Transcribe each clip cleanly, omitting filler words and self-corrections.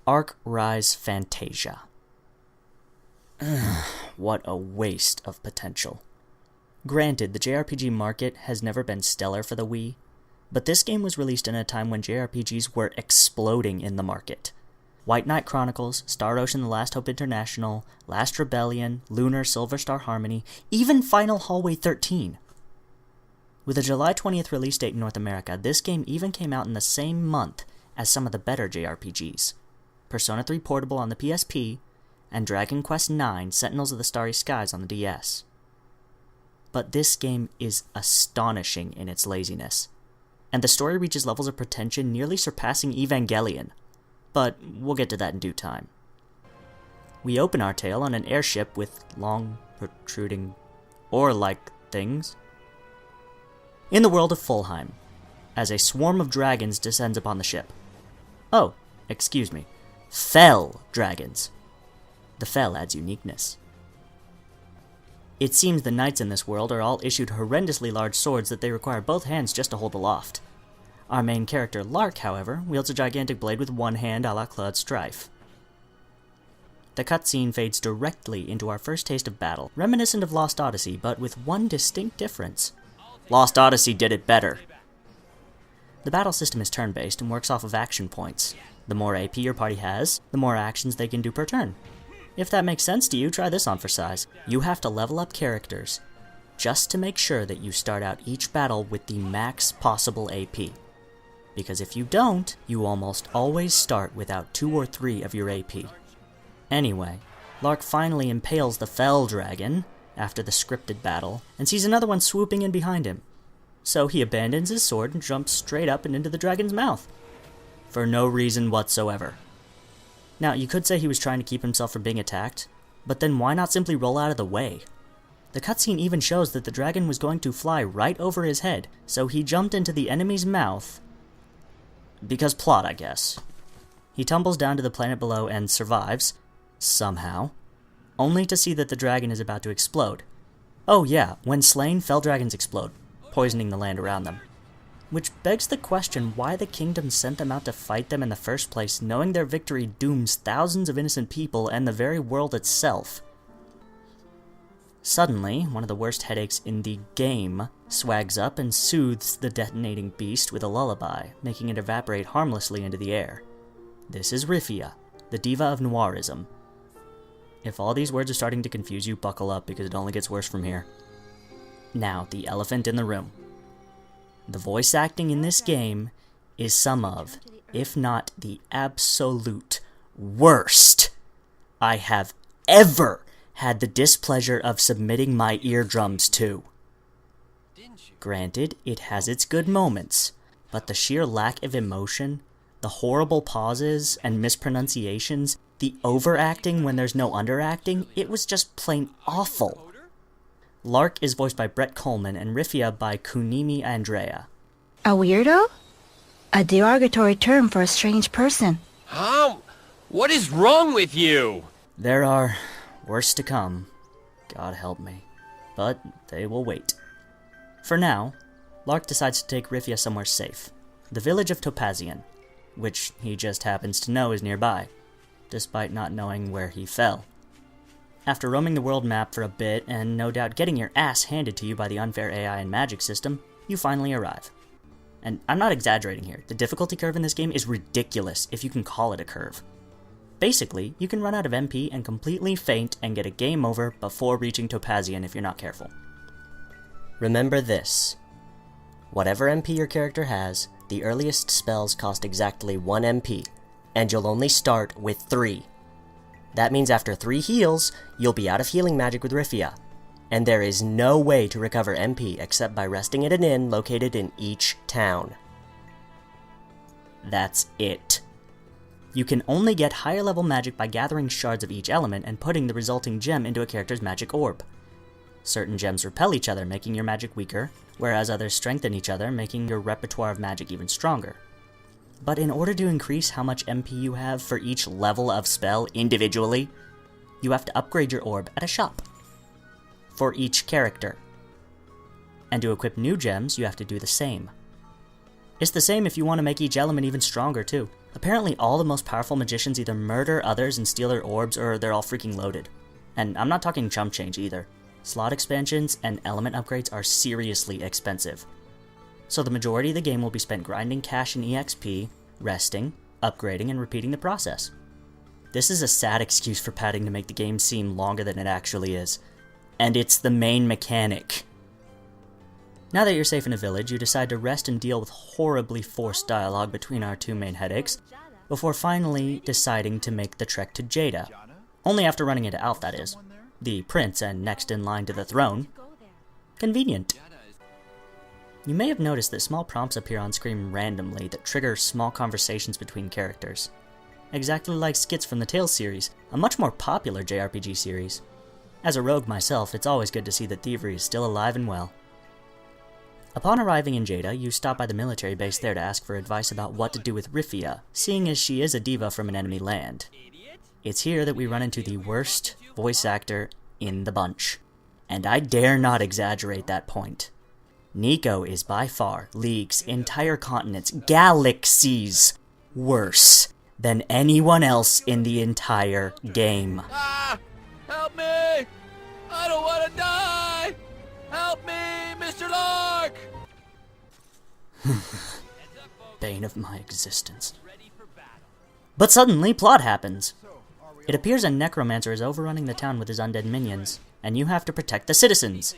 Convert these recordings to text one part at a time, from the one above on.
Arc Rise Fantasia. What a waste of potential. Granted, the JRPG market has never been stellar for the Wii, but this game was released in a time when JRPGs were exploding in the market. White Knight Chronicles, Star Ocean The Last Hope International, Last Rebellion, Lunar Silver Star Harmony, even Final Hallway 13. With a July 20th release date in North America, this game even came out in the same month as some of the better JRPGs. Persona 3 Portable on the PSP, and Dragon Quest IX Sentinels of the Starry Skies on the DS. But this game is astonishing in its laziness, and the story reaches levels of pretension nearly surpassing Evangelion. But we'll get to that in due time. We open our tale on an airship with long, protruding, oar-like things in the world of Fulheim, as a swarm of dragons descends upon the ship. Oh, excuse me, fell dragons. The fell adds uniqueness. It seems the knights in this world are all issued horrendously large swords that they require both hands just to hold aloft. Our main character, Lark, however, wields a gigantic blade with one hand a la Claude Strife. The cutscene fades directly into our first taste of battle, reminiscent of Lost Odyssey, but with one distinct difference. Lost Odyssey did it better. The battle system is turn-based and works off of action points. The more AP your party has, the more actions they can do per turn. If that makes sense to you, try this on for size. You have to level up characters, just to make sure that you start out each battle with the max possible AP. Because if you don't, you almost always start without 2 or 3 of your AP. Anyway, Lark finally impales the fell dragon after the scripted battle, and sees another one swooping in behind him. So he abandons his sword and jumps straight up and into the dragon's mouth. For no reason whatsoever. Now, you could say he was trying to keep himself from being attacked, but then why not simply roll out of the way? The cutscene even shows that the dragon was going to fly right over his head, so he jumped into the enemy's mouth. Because plot, I guess. He tumbles down to the planet below and survives, somehow, only to see that the dragon is about to explode. Oh yeah, when slain, fell dragons explode, poisoning the land around them. Which begs the question why the kingdom sent them out to fight them in the first place, knowing their victory dooms thousands of innocent people and the very world itself. Suddenly, one of the worst headaches in the game swags up and soothes the detonating beast with a lullaby, making it evaporate harmlessly into the air. This is Rifia, the diva of noirism. If all these words are starting to confuse you, buckle up because it only gets worse from here. Now, the elephant in the room. The voice acting in this game is some of, if not the absolute worst I have ever had the displeasure of submitting my eardrums to. Granted, it has its good moments, but the sheer lack of emotion, the horrible pauses and mispronunciations, the overacting when there's no underacting, it was just plain awful. Lark is voiced by Brett Coleman and Rifia by Kunimi Andrea. A weirdo? A derogatory term for a strange person. Huh? What is wrong with you? There are worse to come. God help me. But they will wait. For now, Lark decides to take Rifia somewhere safe. The village of Topazian, which he just happens to know is nearby, despite not knowing where he fell. After roaming the world map for a bit, and no doubt getting your ass handed to you by the unfair AI and magic system, you finally arrive. And I'm not exaggerating here, the difficulty curve in this game is ridiculous if you can call it a curve. Basically, you can run out of MP and completely faint and get a game over before reaching Topazian if you're not careful. Remember this. Whatever MP your character has, the earliest spells cost exactly 1 MP, and you'll only start with 3. That means after 3 heals, you'll be out of healing magic with Rifia, and there is no way to recover MP except by resting at an inn located in each town. That's it. You can only get higher level magic by gathering shards of each element and putting the resulting gem into a character's magic orb. Certain gems repel each other, making your magic weaker, whereas others strengthen each other, making your repertoire of magic even stronger. But in order to increase how much MP you have for each level of spell individually, you have to upgrade your orb at a shop. For each character. And to equip new gems, you have to do the same. It's the same if you want to make each element even stronger too. Apparently all the most powerful magicians either murder others and steal their orbs, or they're all freaking loaded. And I'm not talking chump change either. Slot expansions and element upgrades are seriously expensive. So the majority of the game will be spent grinding cash and EXP, resting, upgrading, and repeating the process. This is a sad excuse for padding to make the game seem longer than it actually is. And it's the main mechanic. Now that you're safe in a village, you decide to rest and deal with horribly forced dialogue between our two main headaches, before finally deciding to make the trek to Jada. Only after running into Alf, that is. The prince and next in line to the throne. Convenient. You may have noticed that small prompts appear on screen randomly that trigger small conversations between characters. Exactly like skits from the Tales series, a much more popular JRPG series. As a rogue myself, it's always good to see that thievery is still alive and well. Upon arriving in Jada, you stop by the military base there to ask for advice about what to do with Rifia, seeing as she is a diva from an enemy land. It's here that we run into the worst voice actor in the bunch. And I dare not exaggerate that point. Nico is by far leagues, entire continents, galaxies worse than anyone else in the entire game. Ah! Help me! I don't want to die! Help me, Mr. Lark! Bane of my existence. But suddenly, plot happens. It appears a necromancer is overrunning the town with his undead minions, and you have to protect the citizens.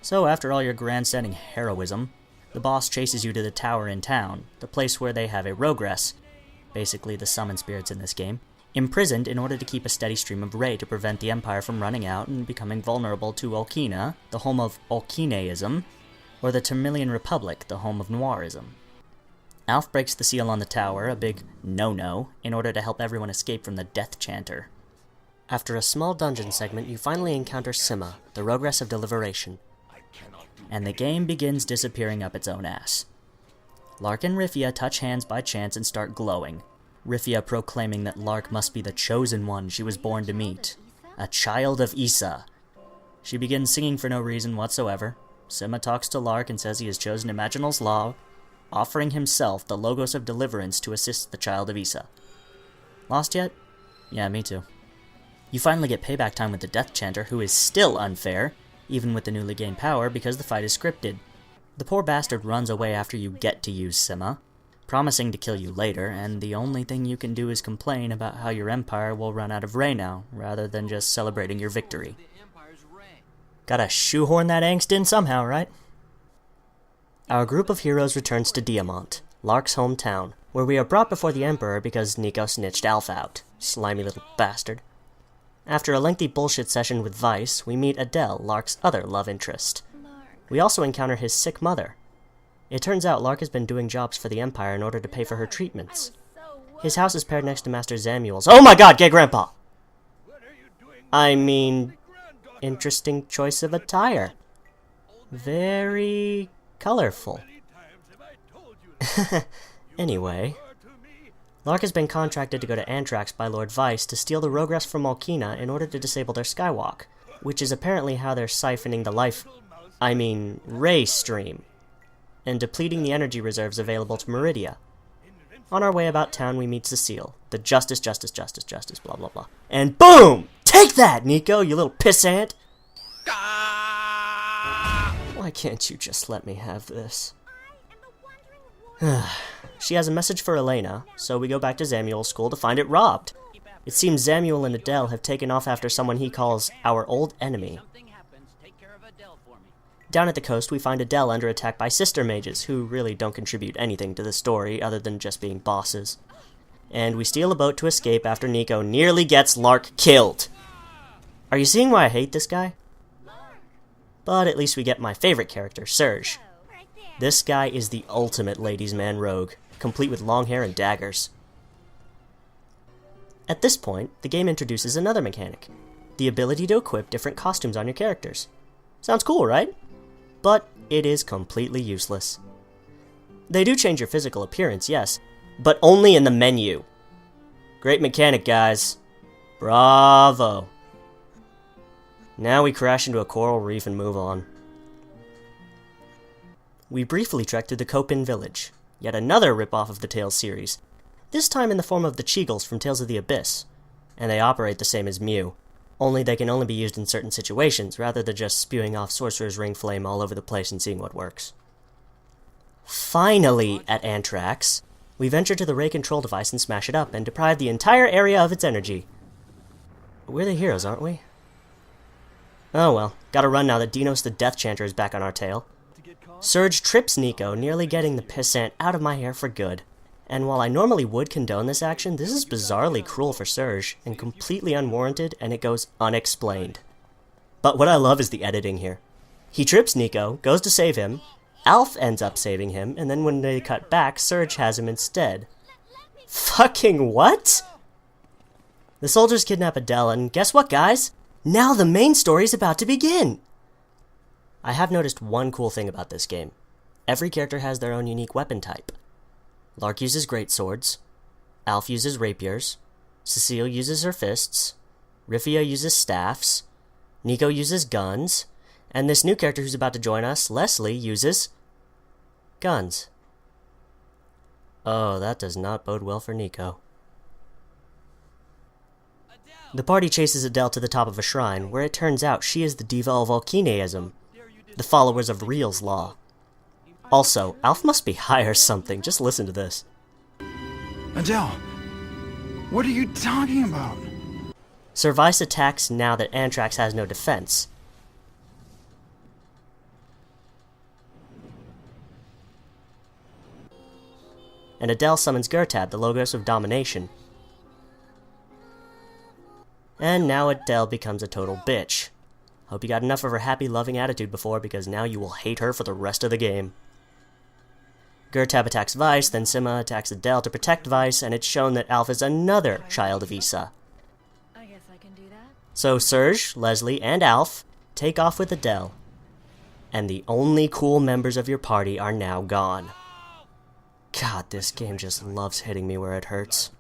So after all your grandstanding heroism, the boss chases you to the tower in town, the place where they have a rogress, basically the summon spirits in this game, imprisoned in order to keep a steady stream of Ray to prevent the Empire from running out and becoming vulnerable to Olkina, the home of Olkineism, or the Termillian Republic, the home of Noirism. Alf breaks the seal on the tower, a big no-no, in order to help everyone escape from the Death Chanter. After a small dungeon segment, you finally encounter Sima, the Rogress of Deliberation, and the game begins disappearing up its own ass. Lark and Rifia touch hands by chance and start glowing, Rifia proclaiming that Lark must be the chosen one she was born to meet, a child of Issa. She begins singing for no reason whatsoever. Sima talks to Lark and says he has chosen Imaginal's law, offering himself the Logos of Deliverance to assist the child of Issa. Lost yet? Yeah, me too. You finally get payback time with the Death Chanter, who is still unfair, even with the newly gained power, because the fight is scripted. The poor bastard runs away after you get to use Sima, promising to kill you later, and the only thing you can do is complain about how your empire will run out of Ray now, rather than just celebrating your victory. Gotta shoehorn that angst in somehow, right? Our group of heroes returns to Diamant, Lark's hometown, where we are brought before the Emperor because Nico snitched Alpha out. Slimy little bastard. After a lengthy bullshit session with Vice, we meet Adele, Lark's other love interest. We also encounter his sick mother. It turns out Lark has been doing jobs for the Empire in order to pay for her treatments. His house is paired next to Master Zamuel's. Oh my god, gay grandpa! I mean, interesting choice of attire. Very colorful. Anyway, Lark has been contracted to go to Anthrax by Lord Vice to steal the Rogress from Malkina in order to disable their skywalk, which is apparently how they're siphoning the Ray stream, and depleting the energy reserves available to Meridia. On our way about town, we meet Cecile, the justice, blah blah blah. And BOOM! Take that, Nico, you little pissant! Why can't you just let me have this? She has a message for Elena, so we go back to Zamuel's school to find it robbed. It seems Zamuel and Adele have taken off after someone he calls our old enemy. Down at the coast, we find Adele under attack by sister mages, who really don't contribute anything to the story other than just being bosses. And we steal a boat to escape after Nico nearly gets Lark killed. Are you seeing why I hate this guy? But at least we get my favorite character, Serge. This guy is the ultimate ladies' man rogue, complete with long hair and daggers. At this point, the game introduces another mechanic, the ability to equip different costumes on your characters. Sounds cool, right? But it is completely useless. They do change your physical appearance, yes, but only in the menu. Great mechanic, guys. Bravo. Now we crash into a coral reef and move on. We briefly trek to the Kopin village, yet another ripoff of the Tales series. this time in the form of the Cheagles from Tales of the Abyss, and they operate the same as Mew, only they can only be used in certain situations, rather than just spewing off Sorcerer's Ring flame all over the place and seeing what works. Finally, at Anthrax, we venture to the Ray control device and smash it up, and deprive the entire area of its energy. We're the heroes, aren't we? Oh well, gotta run now that Dinos the Death Chanter is back on our tail. Surge trips Nico, nearly getting the pissant out of my hair for good. And while I normally would condone this action, this is bizarrely cruel for Surge, and completely unwarranted, and it goes unexplained. But what I love is the editing here. He trips Nico, goes to save him, Alf ends up saving him, and then when they cut back, Surge has him instead. Fucking what? The soldiers kidnap Adele, and guess what, guys? Now the main story's about to begin! I have noticed one cool thing about this game. Every character has their own unique weapon type. Lark uses greatswords, Alf uses rapiers, Cecile uses her fists, Rifia uses staffs, Nico uses guns, and this new character who's about to join us, Leslie, uses guns. Oh, that does not bode well for Nico. The party chases Adele to the top of a shrine, where it turns out she is the Diva of Volcanism, the followers of Real's law. Also, Alf must be high or something, just listen to this. Adele, what are you talking about? Service attacks now that Anthrax has no defense. And Adele summons Gertab, the Logos of Domination. And now Adele becomes a total bitch. Hope you got enough of her happy, loving attitude before, because now you will hate her for the rest of the game. Gertab attacks Vice, then Sima attacks Adele to protect Vice, and it's shown that Alf is another child of Issa. I guess I can do that. So Surge, Leslie, and Alf take off with Adele. And the only cool members of your party are now gone. God, this game just loves hitting me where it hurts.